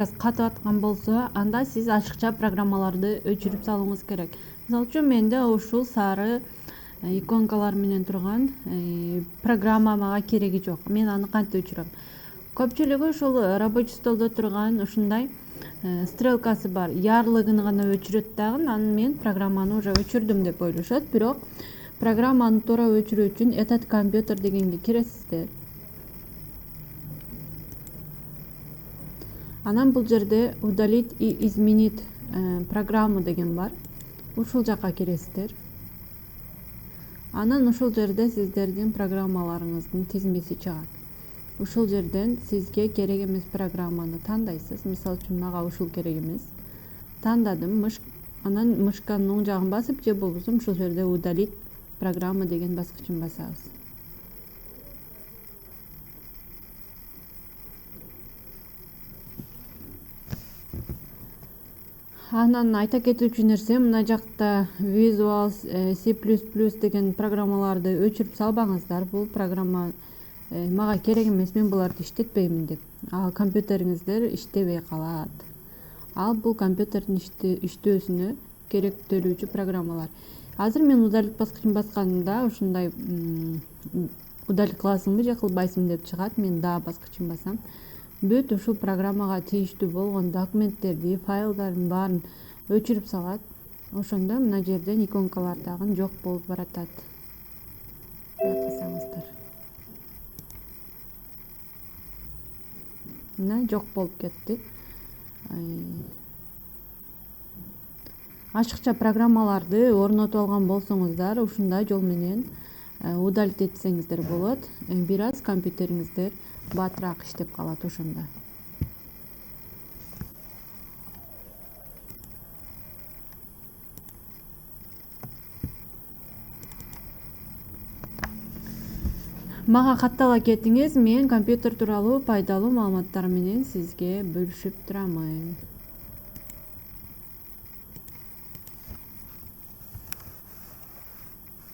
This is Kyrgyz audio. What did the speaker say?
катып аткан болсо, анда сиз ашыкча программаларды өчүрүп салууңуз керек. Мисалы үчүн менде ушул сары иконкалар менен турган программа мага кереги жок. Мен аны кантип өчүрөм? Көпчүлүгү ушул рабочий столдо турган ушундай стрелкасы бар ярлыгын гана өчүрөт дагы, анан мен программаны уже өчүрдүм деп ойлошот. Бирок программаны туура өчүрүү үчүн этот компьютер дегенге киресиздер. Анан бул жерде удалить и изменить программу деген бар. Ушул жакка киресиздер. Анан ушул жерде сиздердин программаларыңыздын тизмеси чыгат. Ушул жерден сизге керек эмес программаны тандайсыз. Мисалы үчүн мага ушул керек эмес. Тандадым, анан мышканын оң жагын басып же болбосо ушул жерде удалить программа деген баскычын басабыз. Анан айта кетүүчү нерсе, мына жакта Visual C++ деген программаларды өчүрүп салбаңыздар. Бул программа мага керек эмес, мен буларды иштетпеймин деп. Ал компьютериңиздер иштебей калат. Ал бул компьютердин иштөөсүнө керектөлүүчү программалар. Азыр мен удалить баскычын басканымда ушундай удалить кыласыңбы же кылбайсыңбы деп чыгат. Мен да баскычын басам. Бүт ушул программага тийиштүү болгон документтерди, файлдардын баарын өчүрүп салат. Ошондо мына жерден иконкалар дагы жок болуп баратат. Байкасаңыздар. Мына жок болуп кетти. Ашыкча программаларды орнотуп алган болсоңуздар, ушундай жол менен удалить этсеңиздер болот. Бир аз компьютериңиздер батыраак иштеп калат ошондо. Мага каттала кетиңиз, мен компьютер тууралуу пайдалуу маалыматтар менен сизге бөлүшүп турамын.